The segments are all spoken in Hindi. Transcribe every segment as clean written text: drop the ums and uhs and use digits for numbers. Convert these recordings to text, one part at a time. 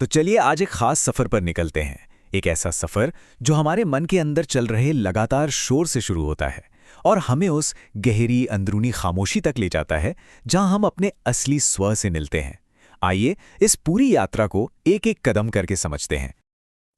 तो चलिए आज एक खास सफर पर निकलते हैं। एक ऐसा सफर जो हमारे मन के अंदर चल रहे लगातार शोर से शुरू होता है और हमें उस गहरी अंदरूनी खामोशी तक ले जाता है जहां हम अपने असली स्व से मिलते हैं। आइए इस पूरी यात्रा को एक एक कदम करके समझते हैं।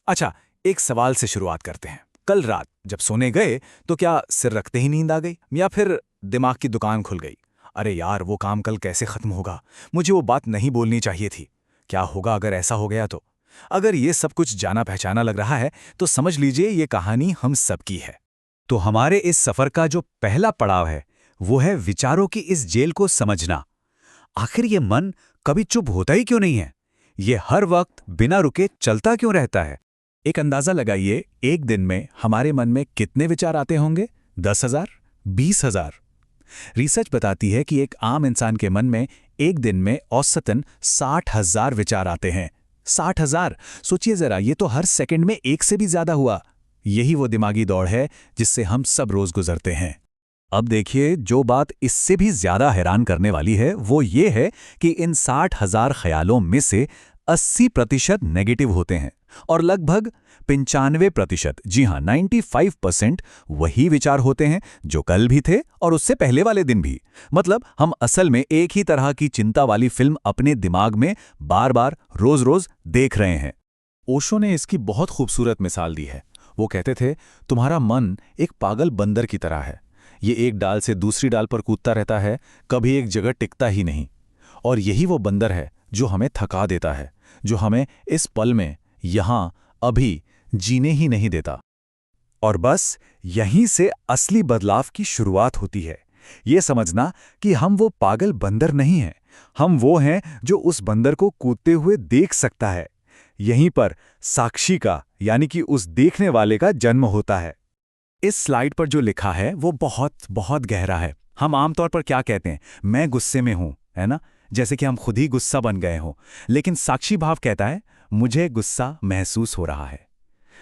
अच्छा, एक सवाल से शुरुआत करते हैं। कल रात जब सोने गए तो क्या सिर रखते ही नींद आ गई या फिर दिमाग की दुकान खुल गई? अरे यार, वो काम कल कैसे खत्म होगा, मुझे वो बात नहीं बोलनी चाहिए थी। क्या होगा अगर ऐसा हो गया तो? अगर ये सब कुछ जाना पहचाना लग रहा है तो समझ लीजिए ये कहानी हम सबकी है। तो हमारे इस सफर का जो पहला पड़ाव है वो है विचारों की इस जेल को समझना। आखिर ये मन कभी चुप होता ही क्यों नहीं है? ये हर वक्त बिना रुके चलता क्यों रहता है? एक अंदाजा लगाइए, एक दिन में हमारे मन में कितने विचार आते होंगे? 10,000? 20,000? रिसर्च बताती है कि एक आम इंसान के मन में एक दिन में औसतन 60,000 विचार आते हैं। 60,000! सोचिए जरा, ये तो हर सेकंड में एक से भी ज्यादा हुआ। यही वो दिमागी दौड़ है जिससे हम सब रोज गुजरते हैं। अब देखिए, जो बात इससे भी ज्यादा हैरान करने वाली है वो ये है कि इन 60,000 ख्यालों में से 80% नेगेटिव होते हैं और लगभग 95%, जी हाँ 95% वही विचार होते हैं जो कल भी थे और उससे पहले वाले दिन भी। मतलब हम असल में एक ही तरह की चिंता वाली फिल्म अपने दिमाग में बार बार रोज रोज देख रहे हैं। ओशो ने इसकी बहुत खूबसूरत मिसाल दी है। वो कहते थे, तुम्हारा मन एक पागल बंदर की तरह है। ये एक डाल से दूसरी डाल पर कूदता रहता है, कभी एक जगह टिकता ही नहीं। और यही वो बंदर है जो हमें थका देता है, जो हमें इस पल में, यहां, अभी जीने ही नहीं देता। और बस यहीं से असली बदलाव की शुरुआत होती है। ये समझना कि हम वो पागल बंदर नहीं हैं, हम वो हैं जो उस बंदर को कूदते हुए देख सकता है। यहीं पर साक्षी का, यानी कि उस देखने वाले का जन्म होता है। इस स्लाइड पर जो लिखा है वो बहुत बहुत गहरा है। हम आमतौर पर क्या कहते हैं? मैं गुस्से में हूं, है ना? जैसे कि हम खुद ही गुस्सा बन गए हों। लेकिन साक्षी भाव कहता है, मुझे गुस्सा महसूस हो रहा है।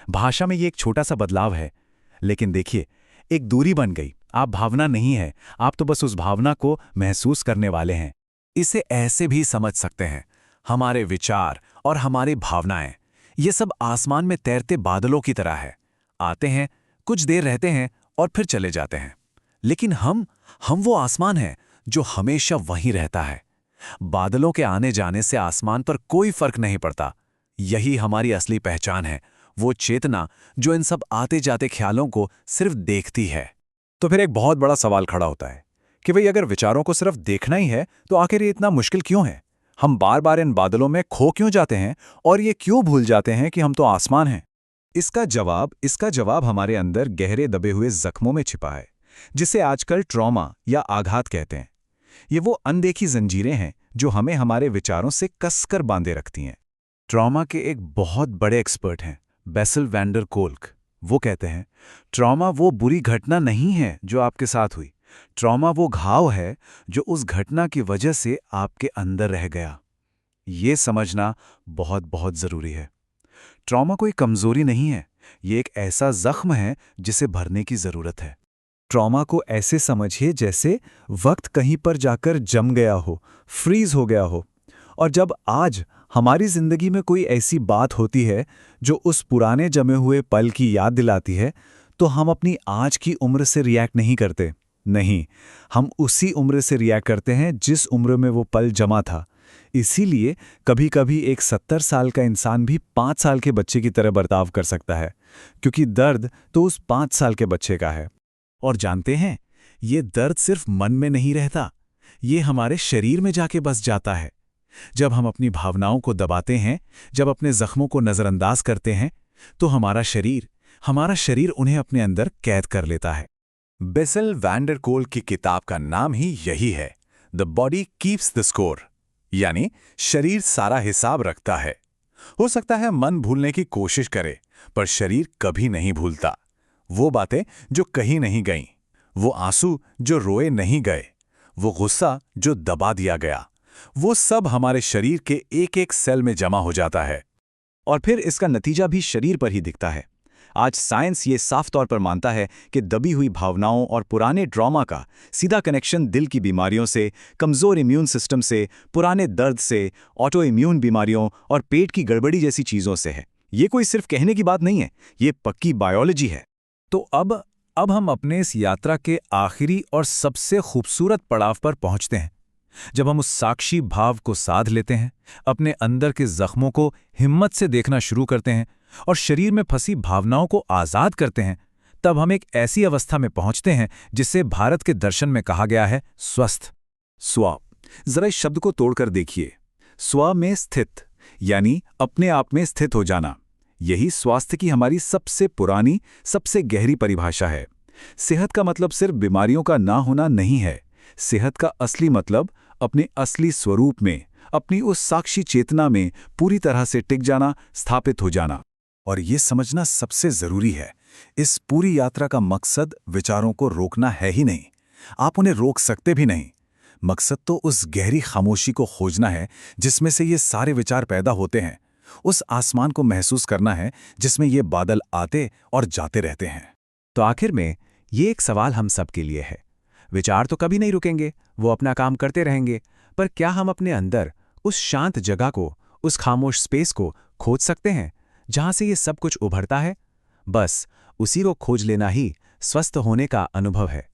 भाषा में ये एक छोटा सा बदलाव है, लेकिन देखिए, एक दूरी बन गई। आप भावना नहीं है, आप तो बस उस भावना को महसूस करने वाले हैं। इसे ऐसे भी समझ सकते हैं, हमारे विचार और हमारी भावनाएं, ये सब आसमान में तैरते बादलों की तरह है। आते हैं, कुछ देर रहते हैं और फिर चले जाते हैं। लेकिन हम वो आसमान हैं जो हमेशा वहीं रहता है। बादलों के आने जाने से आसमान पर कोई फर्क नहीं पड़ता। यही हमारी असली पहचान है, वो चेतना जो इन सब आते जाते ख्यालों को सिर्फ देखती है। तो फिर एक बहुत बड़ा सवाल खड़ा होता है कि भाई, अगर विचारों को सिर्फ देखना ही है तो आखिर ये इतना मुश्किल क्यों है? हम बार बार इन बादलों में खो क्यों जाते हैं और ये क्यों भूल जाते हैं कि हम तो आसमान हैं? इसका जवाब हमारे अंदर गहरे दबे हुए जख्मों में छिपा है, जिसे आजकल ट्रॉमा या आघात कहते हैं। ये वो अनदेखी जंजीरें हैं जो हमें हमारे विचारों से कसकर बांधे रखती हैं। ट्रॉमा के एक बहुत बड़े एक्सपर्ट हैं, बेसिल वैन डर कोल्क। वो कहते हैं, ट्रॉमा वो बुरी घटना नहीं है जो आपके साथ हुई, ट्रॉमा वो घाव है जो उस घटना की वजह से आपके अंदर रह गया। ये समझना बहुत बहुत जरूरी है। ट्रॉमा कोई कमजोरी नहीं है, ये एक ऐसा जख्म है जिसे भरने की जरूरत है। ट्रॉमा को ऐसे समझिए जैसे वक्त कहीं पर जाकर जम गया हो, फ्रीज हो गया हो। और जब आज हमारी जिंदगी में कोई ऐसी बात होती है जो उस पुराने जमे हुए पल की याद दिलाती है, तो हम अपनी आज की उम्र से रिएक्ट नहीं करते। नहीं, हम उसी उम्र से रिएक्ट करते हैं जिस उम्र में वो पल जमा था। इसीलिए कभी-कभी एक 70 साल का इंसान भी 5 साल के बच्चे की तरह बर्ताव कर सकता है, क्योंकि दर्द तो उस 5 साल के बच्चे का है। और जानते हैं, ये दर्द सिर्फ मन में नहीं रहता, ये हमारे शरीर में जाके बस जाता है। जब हम अपनी भावनाओं को दबाते हैं, जब अपने जख्मों को नजरअंदाज करते हैं, तो हमारा शरीर उन्हें अपने अंदर कैद कर लेता है। बेसिल वैन डर कोल्क की किताब का नाम ही यही है, the body keeps the score, यानी शरीर सारा हिसाब रखता है। हो सकता है मन भूलने की कोशिश करे, पर शरीर कभी नहीं भूलता। वो बातें जो कहीं नहीं गईं, वो आंसू जो रोए नहीं गए, वो गुस्सा जो दबा दिया गया, वो सब हमारे शरीर के एक एक सेल में जमा हो जाता है। और फिर इसका नतीजा भी शरीर पर ही दिखता है। आज साइंस ये साफ तौर पर मानता है कि दबी हुई भावनाओं और पुराने ट्रॉमा का सीधा कनेक्शन दिल की बीमारियों से, कमज़ोर इम्यून सिस्टम से, पुराने दर्द से, ऑटो इम्यून बीमारियों और पेट की गड़बड़ी जैसी चीज़ों से है। ये कोई सिर्फ कहने की बात नहीं है, ये पक्की बायोलॉजी है। तो अब हम अपने इस यात्रा के आखिरी और सबसे खूबसूरत पड़ाव पर पहुंचते हैं, जब हम उस साक्षी भाव को साध लेते हैं, अपने अंदर के जख्मों को हिम्मत से देखना शुरू करते हैं और शरीर में फंसी भावनाओं को आज़ाद करते हैं। तब हम एक ऐसी अवस्था में पहुंचते हैं जिसे भारत के दर्शन में कहा गया है स्वस्थ। स्व, जरा इस शब्द को तोड़कर देखिए। स्व में स्थित, यानी अपने आप में स्थित हो जाना। यही स्वास्थ्य की हमारी सबसे पुरानी, सबसे गहरी परिभाषा है। सेहत का मतलब सिर्फ बीमारियों का ना होना नहीं है। सेहत का असली मतलब अपने असली स्वरूप में, अपनी उस साक्षी चेतना में पूरी तरह से टिक जाना, स्थापित हो जाना। और ये समझना सबसे जरूरी है, इस पूरी यात्रा का मकसद विचारों को रोकना है ही नहीं। आप उन्हें रोक सकते भी नहीं। मकसद तो उस गहरी खामोशी को खोजना है जिसमें से ये सारे विचार पैदा होते हैं। उस आसमान को महसूस करना है जिसमें ये बादल आते और जाते रहते हैं। तो आखिर में ये एक सवाल हम सब के लिए है। विचार तो कभी नहीं रुकेंगे, वो अपना काम करते रहेंगे, पर क्या हम अपने अंदर उस शांत जगह को, उस खामोश स्पेस को खोज सकते हैं जहां से ये सब कुछ उभरता है? बस उसी को खोज लेना ही स्वस्थ होने का अनुभव है।